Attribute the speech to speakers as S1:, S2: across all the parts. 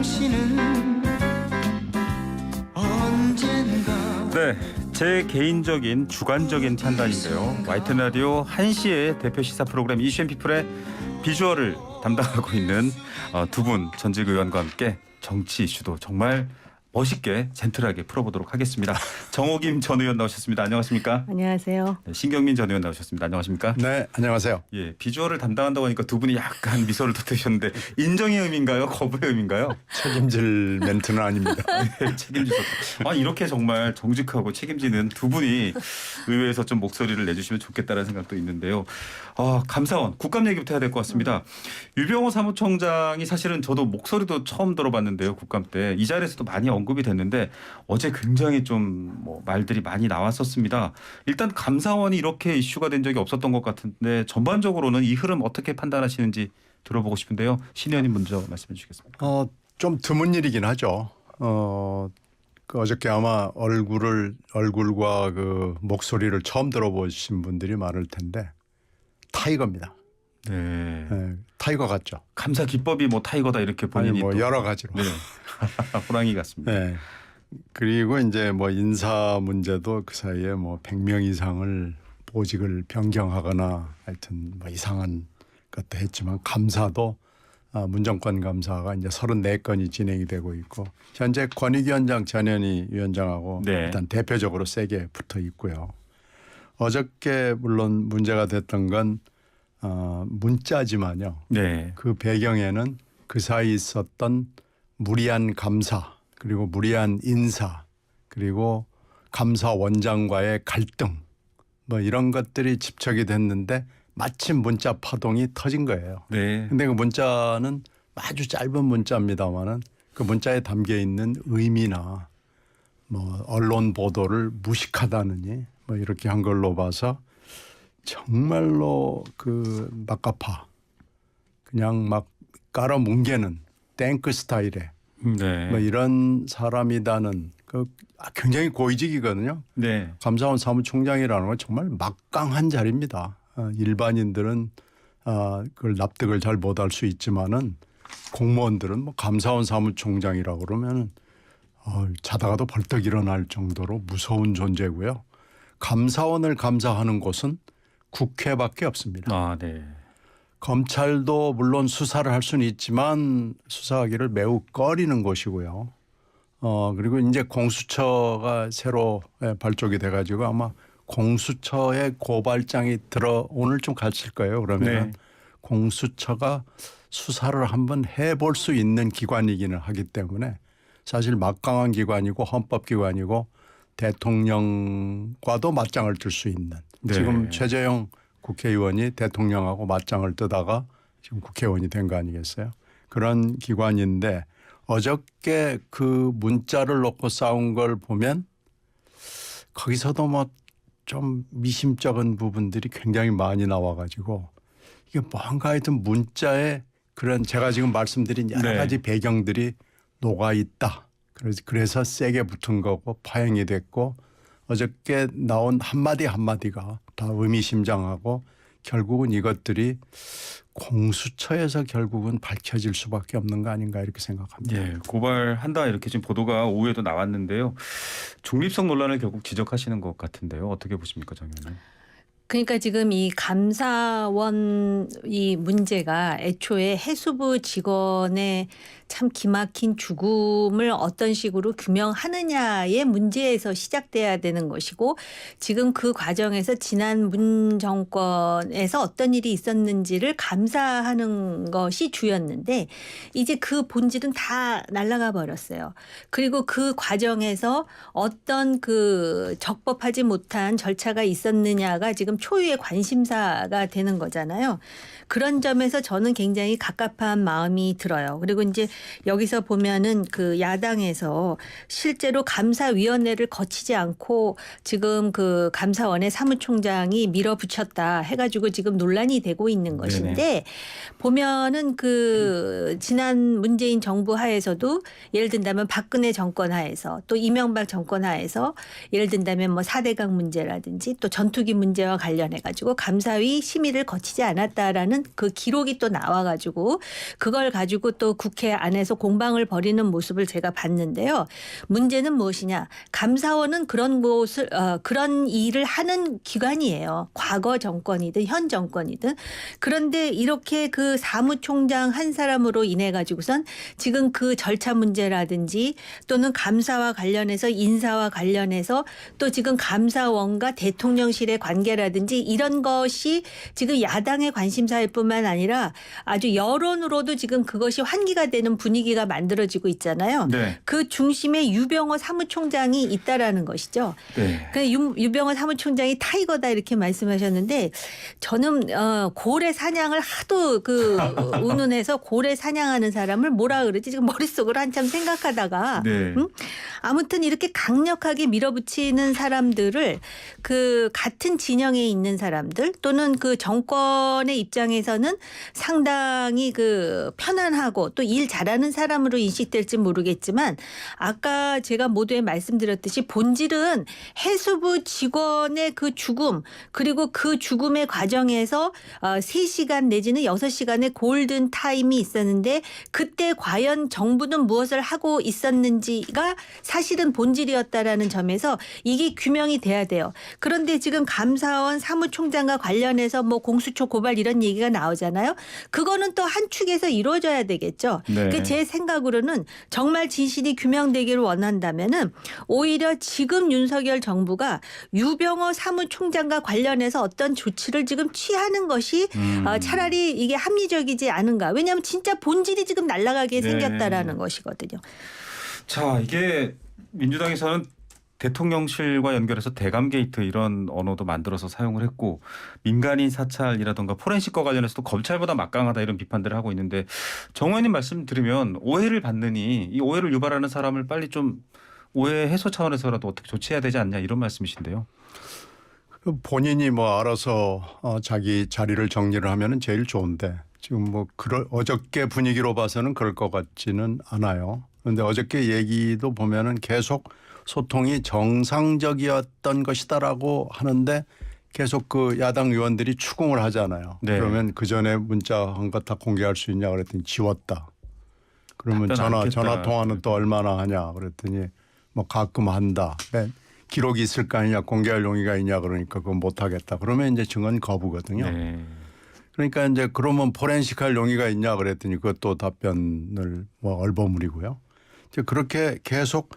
S1: 당신은 언젠가.
S2: 네, 제 개인적인 주관적인 판단인데요. YTN 라디오 1시의 대표 시사 프로그램 이슈 앤 피플의 비주얼을 담당하고 있는 두 분 전직 의원과 함께 정치 이슈도 정말 멋있게 젠틀하게 풀어보도록 하겠습니다. 정호김 전 의원 나오셨습니다. 안녕하십니까?
S3: 안녕하세요.
S2: 네, 신경민 전 의원 나오셨습니다. 안녕하십니까?
S4: 네, 안녕하세요.
S2: 예, 비주얼을 담당한다고 하니까 두 분이 약간 미소를 덧대셨는데 인정의 의미인가요? 거부의 의미인가요?
S4: 책임질 멘트는 아닙니다.
S2: 네, 책임지셨다. 이렇게 정말 정직하고 책임지는 두 분이 의회에서 좀 목소리를 내주시면 좋겠다는 생각도 있는데요. 감사원 국감 얘기부터 해야 될 것 같습니다. 유병호 사무총장이 사실은 저도 목소리도 처음 들어봤는데요. 국감 때 이 자리에서도 많이 언급이 됐는데 어제 굉장히 좀 말들이 많이 나왔었습니다. 일단 감사원이 이렇게 이슈가 된 적이 없었던 것 같은데 전반적으로는 이 흐름 어떻게 판단하시는지 들어보고 싶은데요. 신 의원님 먼저 말씀해 주시겠습니까?
S4: 좀 드문 일이긴 하죠. 어저께 아마 얼굴과 그 목소리를 처음 들어보신 분들이 많을 텐데 타이거입니다.
S2: 네.
S4: 네, 타이거 같죠.
S2: 감사 기법이 타이거다 이렇게 본인이
S4: 아니
S2: 또.
S4: 여러 가지로.
S2: 네. 호랑이 같습니다.
S4: 네. 그리고 이제 인사 문제도 그 사이에 100명 이상을 보직을 변경하거나 하여튼 이상한 것도 했지만 감사도 문정권 감사가 이제 34건이 진행이 되고 있고 현재 권익위원장 전현희 위원장하고
S2: 네.
S4: 일단 대표적으로 세게 붙어 있고요. 어저께 물론 문제가 됐던 건 문자지만요.
S2: 네.
S4: 그 배경에는 그 사이 있었던 무리한 감사 그리고 무리한 인사 그리고 감사원장과의 갈등 이런 것들이 집착이 됐는데 마침 문자 파동이 터진 거예요.
S2: 네.
S4: 근데 그 문자는 아주 짧은 문자입니다만은 그 문자에 담겨 있는 의미나 언론 보도를 무식하다느니 이렇게 한 걸로 봐서 정말로 그 막가파 그냥 막 깔아뭉개는 탱크 스타일의
S2: 네.
S4: 이런 사람이다는 굉장히 고위직이거든요.
S2: 네.
S4: 감사원 사무총장이라는 건 정말 막강한 자리입니다. 일반인들은 그걸 납득을 잘 못할 수 있지만은 공무원들은 감사원 사무총장이라고 그러면은 자다가도 벌떡 일어날 정도로 무서운 존재고요. 감사원을 감사하는 곳은 국회밖에 없습니다.
S2: 네.
S4: 검찰도 물론 수사를 할 수는 있지만 수사하기를 매우 꺼리는 곳이고요. 그리고 이제 공수처가 새로 발족이 돼가지고 아마 공수처에 고발장이 오늘 좀 갔을 거예요. 그러면
S2: 네.
S4: 공수처가 수사를 한번 해볼 수 있는 기관이기는 하기 때문에 사실 막강한 기관이고 헌법기관이고 대통령과도 맞짱을 뜰 수 있는
S2: 네.
S4: 지금 최재형 국회의원이 대통령하고 맞짱을 뜨다가 지금 국회의원이 된 거 아니겠어요? 그런 기관인데 어저께 그 문자를 놓고 싸운 걸 보면 거기서도 좀 미심쩍은 부분들이 굉장히 많이 나와가지고 이게 뭔가 하여튼 문자에 그런 제가 지금 말씀드린 여러
S2: 네.
S4: 가지 배경들이 녹아 있다. 그래서 세게 붙은 거고 파행이 됐고 어저께 나온 한마디 한마디가 다 의미심장하고 결국은 이것들이 공수처에서 결국은 밝혀질 수밖에 없는 거 아닌가 이렇게 생각합니다.
S2: 예, 고발한다 이렇게 지금 보도가 오후에도 나왔는데요. 중립성 논란을 결국 지적하시는 것 같은데요. 어떻게 보십니까, 정 의원님?
S3: 그러니까 지금 이 감사원 이 문제가 애초에 해수부 직원의 참 기막힌 죽음을 어떤 식으로 규명하느냐의 문제에서 시작돼야 되는 것이고 지금 그 과정에서 지난 문 정권에서 어떤 일이 있었는지를 감사하는 것이 주였는데 이제 그 본질은 다 날아가 버렸어요. 그리고 그 과정에서 어떤 그 적법하지 못한 절차가 있었느냐가 지금 초유의 관심사가 되는 거잖아요. 그런 점에서 저는 굉장히 갑갑한 마음이 들어요. 그리고 이제 여기서 보면은 그 야당에서 실제로 감사위원회를 거치지 않고 지금 그 감사원의 사무총장이 밀어붙였다 해가지고 지금 논란이 되고 있는 것인데
S2: 네네.
S3: 보면은 그 지난 문재인 정부 하에서도 예를 든다면 박근혜 정권 하에서 또 이명박 정권 하에서 예를 든다면 4대강 문제라든지 또 전투기 문제와 관련해 가지고 감사위 심의를 거치지 않았다라는 그 기록이 또 나와 가지고 그걸 가지고 또 국회 안에서 공방을 벌이는 모습을 제가 봤는데요. 문제는 무엇이냐? 감사원은 그런 곳을 그런 일을 하는 기관이에요. 과거 정권이든 현 정권이든. 그런데 이렇게 그 사무총장 한 사람으로 인해 가지고선 지금 그 절차 문제라든지 또는 감사와 관련해서 인사와 관련해서 또 지금 감사원과 대통령실의 관계라든지 이런 것이 지금 야당의 관심사일 뿐만 아니라 아주 여론으로도 지금 그것이 환기가 되는 분위기가 만들어지고 있잖아요.
S2: 네.
S3: 그 중심에 유병호 사무총장이 있다라는 것이죠.
S2: 네.
S3: 그 유병호 사무총장이 타이거다 이렇게 말씀하셨는데 저는 고래 사냥을 하도 그 운운해서 고래 사냥하는 사람을 뭐라 그러지 지금 머릿속으로 한참 생각하다가
S2: 네.
S3: 아무튼 이렇게 강력하게 밀어붙이는 사람들을 그 같은 진영에 있는 사람들 또는 그 정권의 입장에서는 상당히 그 편안하고 또 일 잘하는 사람으로 인식될지 모르겠지만 아까 제가 모두에 말씀드렸듯이 본질은 해수부 직원의 그 죽음 그리고 그 죽음의 과정에서 3시간 내지는 6시간의 골든 타임이 있었는데 그때 과연 정부는 무엇을 하고 있었는지가 사실은 본질이었다라는 점에서 이게 규명이 돼야 돼요. 그런데 지금 감사원 사무총장과 관련해서 뭐 공수처 고발 이런 얘기가 나오잖아요. 그거는 또 한 축에서 이루어져야 되겠죠.
S2: 네.
S3: 제 생각으로는 정말 진실이 규명되기를 원한다면은 오히려 지금 윤석열 정부가 유병호 사무총장과 관련해서 어떤 조치를 지금 취하는 것이 차라리 이게 합리적이지 않은가. 왜냐하면 진짜 본질이 지금 날아가게
S2: 네.
S3: 생겼다라는 것이거든요.
S2: 자, 이게 민주당에서는 대통령실과 연결해서 대감 게이트 이런 언어도 만들어서 사용을 했고 민간인 사찰이라든가 포렌식과 관련해서도 검찰보다 막강하다 이런 비판들을 하고 있는데 정 의원님 말씀 들으면 오해를 받느니 이 오해를 유발하는 사람을 빨리 좀 오해 해소 차원에서라도 어떻게 조치해야 되지 않냐 이런 말씀이신데요.
S4: 본인이 뭐 알아서 자기 자리를 정리를 하면은 제일 좋은데 지금 뭐 어저께 분위기로 봐서는 그럴 것 같지는 않아요. 그런데 어저께 얘기도 보면은 계속 소통이 정상적이었던 것이다라고 하는데 계속 그 야당 의원들이 추궁을 하잖아요.
S2: 네.
S4: 그러면 그 전에 문자 한 것 다 공개할 수 있냐 그랬더니 지웠다. 그러면
S2: 답변 않겠다.
S4: 전화 통화는 또 얼마나 하냐 그랬더니 뭐 가끔 한다. 기록이 있을 거 아니냐 공개할 용의가 있냐 그러니까 그건 못 하겠다. 그러면 이제 증언 거부거든요.
S2: 네.
S4: 그러니까 이제 그러면 포렌식 할 용의가 있냐 그랬더니 그것도 답변을 뭐 얼버무리고요. 이제 그렇게 계속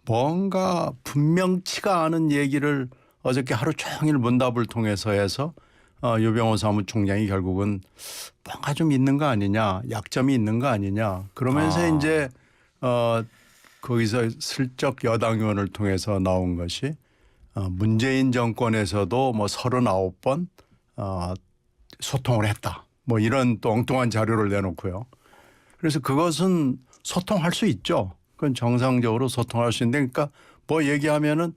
S4: 뭔가 분명치가 않은 얘기를 어저께 하루 종일 문답을 통해서 해서 유병호 사무총장이 결국은 뭔가 좀 있는 거 아니냐, 약점이 있는 거 아니냐. 그러면서 이제 거기서 슬쩍 여당 의원을 통해서 나온 것이 문재인 정권에서도 뭐 39번 소통을 했다. 뭐 이런 또 엉뚱한 자료를 내놓고요. 그래서 그것은 소통할 수 있죠. 그건 정상적으로 소통할 수 있는데 그러니까 뭐 얘기하면은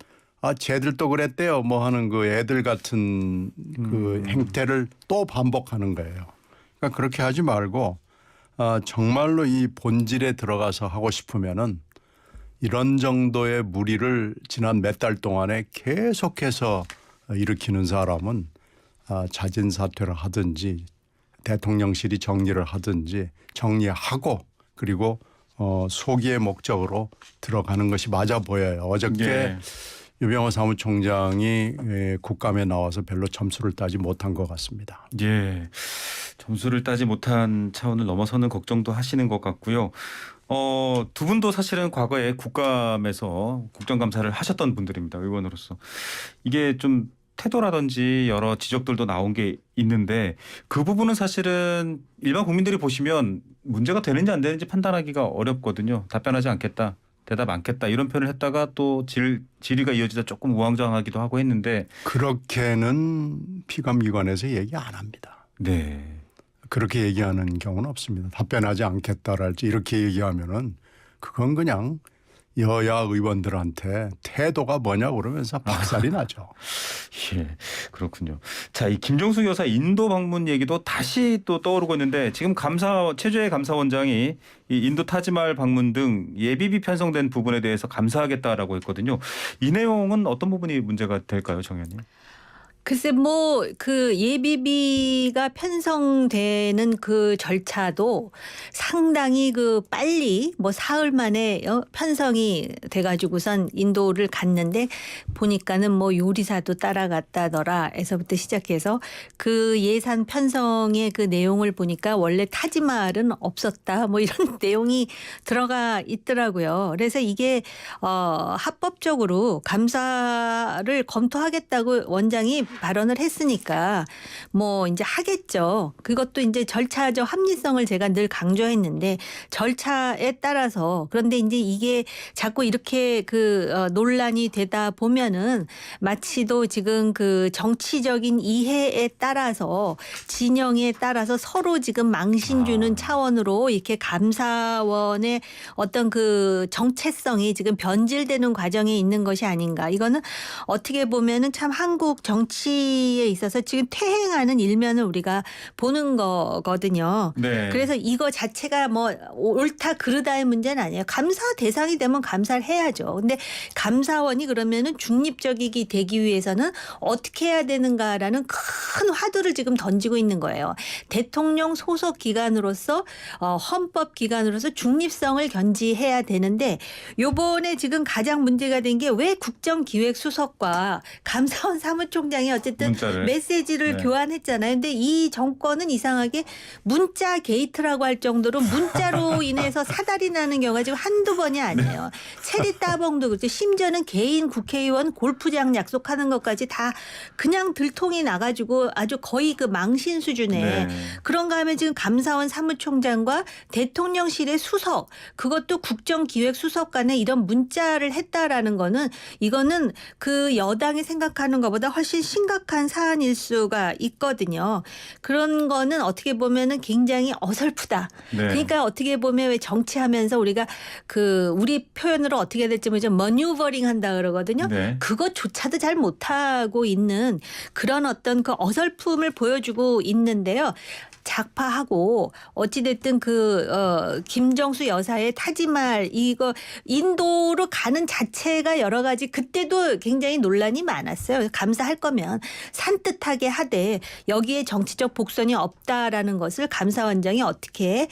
S4: 쟤들도 그랬대요. 뭐 하는 그 애들 같은 그 행태를 또 반복하는 거예요. 그러니까 그렇게 하지 말고 정말로 이 본질에 들어가서 하고 싶으면은 이런 정도의 무리를 지난 몇 달 동안에 계속해서 일으키는 사람은 자진 사퇴를 하든지 대통령실이 정리를 하든지 정리하고 그리고 소기의 목적으로 들어가는 것이 맞아 보여요. 어저께
S2: 예.
S4: 유병호 사무총장이 국감에 나와서 별로 점수를 따지 못한 것 같습니다.
S2: 예. 점수를 따지 못한 차원을 넘어서는 걱정도 하시는 것 같고요. 두 분도 사실은 과거에 국감에서 국정감사를 하셨던 분들입니다. 의원으로서. 이게 좀 태도라든지 여러 지적들도 나온 게 있는데 그 부분은 사실은 일반 국민들이 보시면 문제가 되는지 안 되는지 판단하기가 어렵거든요. 답변하지 않겠다. 대답 않겠다. 이런 표현을 했다가 또 질의가 이어지다 조금 우왕좌왕하기도 하고 했는데
S4: 그렇게는 피감기관에서 얘기 안 합니다.
S2: 네.
S4: 그렇게 얘기하는 경우는 없습니다. 답변하지 않겠다랄지 이렇게 얘기하면은 그건 그냥 여야 의원들한테 태도가 뭐냐 그러면서 박살이 나죠.
S2: 예, 그렇군요. 자, 이 김정숙 여사 인도 방문 얘기도 다시 또 떠오르고 있는데 지금 최주혜 감사원장이 이 인도 타지말 방문 등 예비비 편성된 부분에 대해서 감사하겠다라고 했거든요. 이 내용은 어떤 부분이 문제가 될까요, 정 의원님?
S3: 글쎄 뭐 그 예비비가 편성되는 그 절차도 상당히 그 빨리 뭐 사흘 만에 편성이 돼가지고선 인도를 갔는데 보니까는 뭐 요리사도 따라갔다더라에서부터 시작해서 그 예산 편성의 그 내용을 보니까 원래 타지말은 없었다 뭐 이런 내용이 들어가 있더라고요. 그래서 이게 합법적으로 감사를 검토하겠다고 원장이 발언을 했으니까 뭐 이제 하겠죠. 그것도 이제 절차적 합리성을 제가 늘 강조했는데 절차에 따라서 그런데 이제 이게 자꾸 이렇게 논란이 되다 보면은 마치도 지금 그 정치적인 이해에 따라서 진영에 따라서 서로 지금 망신 주는 차원으로 이렇게 감사원의 어떤 그 정체성이 지금 변질되는 과정에 있는 것이 아닌가. 이거는 어떻게 보면은 참 한국 정치에 있어서 지금 퇴행하는 일면을 우리가 보는 거거든요.
S2: 네.
S3: 그래서 이거 자체가 뭐 옳다 그르다의 문제는 아니에요. 감사 대상이 되면 감사를 해야죠. 근데 감사원이 그러면은 중립적이게 되기 위해서는 어떻게 해야 되는가라는 큰 화두를 지금 던지고 있는 거예요. 대통령 소속 기관으로서 헌법 기관으로서 중립성을 견지해야 되는데 요번에 지금 가장 문제가 된 게 왜 국정기획수석과 감사원 사무총장이 어쨌든
S2: 문자를.
S3: 메시지를
S2: 네.
S3: 교환했잖아요. 근데 이 정권은 이상하게 문자 게이트라고 할 정도로 문자로 인해서 사달이 나는 경우가 지금 한두 번이 아니에요. 체리 따봉도 그렇죠. 심지어는 개인 국회의원 골프장 약속하는 것까지 다 그냥 들통이 나가지고 아주 거의 그 망신 수준의
S2: 네.
S3: 그런가 하면 지금 감사원 사무총장과 대통령실의 수석 그것도 국정기획수석 간에 이런 문자를 했다라는 거는 이거는 그 여당이 생각하는 것보다 훨씬 심각한 사안일 수가 있거든요. 그런 거는 어떻게 보면은 굉장히 어설프다.
S2: 네.
S3: 그러니까 어떻게 보면 왜 정치하면서 우리가 그 우리 표현으로 어떻게 해야 될지 모르죠. 머뉴버링 한다 그러거든요.
S2: 네.
S3: 그것조차도 잘 못하고 있는 그런 어떤 그 어설픔을 보여주고 있는데요. 작파하고 어찌됐든 김정수 여사의 타지말 이거 인도로 가는 자체가 여러 가지 그때도 굉장히 논란이 많았어요. 감사할 거면 산뜻하게 하되 여기에 정치적 복선이 없다라는 것을 감사원장이 어떻게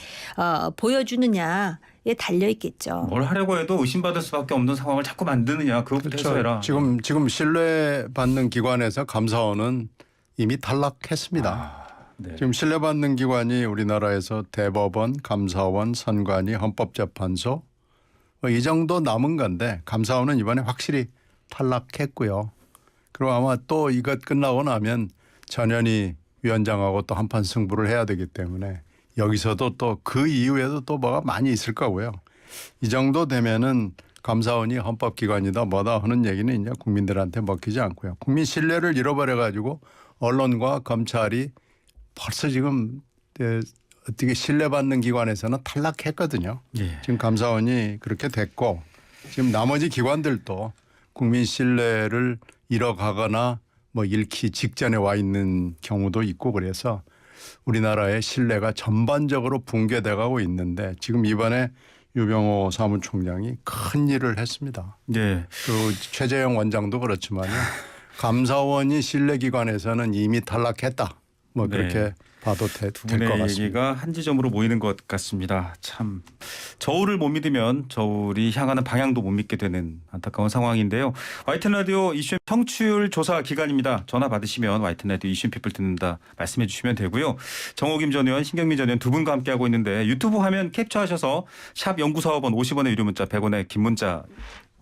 S3: 보여주느냐. 에 달려 있겠죠.
S2: 뭘 하려고 해도 의심받을 수밖에 없는 상황을 자꾸 만드느냐. 그것부터 해소해라.
S4: 지금 신뢰받는 기관에서 감사원은 이미 탈락했습니다.
S2: 네.
S4: 지금 신뢰받는 기관이 우리나라에서 대법원, 감사원, 선관위, 헌법재판소 이 정도 남은 건데 감사원은 이번에 확실히 탈락했고요. 그리고 아마 또 이것 끝나고 나면 전현희 위원장하고 또 한판 승부를 해야 되기 때문에 여기서도 또 그 이후에도 또 뭐가 많이 있을 거고요. 이 정도 되면은 감사원이 헌법기관이다 뭐다 하는 얘기는 이제 국민들한테 먹히지 않고요. 국민 신뢰를 잃어버려 가지고 언론과 검찰이 벌써 지금 어떻게 신뢰받는 기관에서는 탈락했거든요.
S2: 예.
S4: 지금 감사원이 그렇게 됐고 지금 나머지 기관들도 국민 신뢰를 잃어가거나 뭐 잃기 직전에 와 있는 경우도 있고 그래서 우리나라의 신뢰가 전반적으로 붕괴돼 가고 있는데 지금 이번에 유병호 사무총장이 큰 일을 했습니다.
S2: 네.
S4: 그 최재형 원장도 그렇지만요. 감사원이 신뢰기관에서는 이미 탈락했다. 뭐 그렇게
S2: 네.
S4: 봐도 될
S2: 두
S4: 것
S2: 분의
S4: 같습니다.
S2: 얘기가 한 지점으로 모이는 것 같습니다. 참 저울을 못 믿으면 저울이 향하는 방향도 못 믿게 되는 안타까운 상황인데요. YTN 라디오 이슈 청취율 조사 기간입니다. 전화 받으시면 YTN 라디오 이슈 피플 듣는다 말씀해 주시면 되고요. 정호김 전 의원, 신경민 전 의원 두 분과 함께하고 있는데 유튜브 화면 캡처하셔서 샵 0945번 50원의 유료 문자 100원의 긴 문자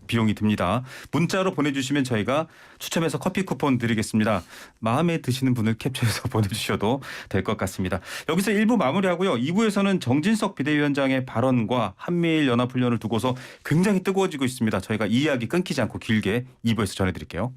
S2: 비용이 듭니다. 문자로 보내주시면 저희가 추첨해서 커피 쿠폰 드리겠습니다. 마음에 드시는 분을 캡처해서 보내주셔도 될 것 같습니다. 여기서 1부 마무리하고요. 2부에서는 정진석 비대위원장의 발언과 한미일 연합훈련을 두고서 굉장히 뜨거워지고 있습니다. 저희가 이 이야기 끊기지 않고 길게 2부에서 전해드릴게요.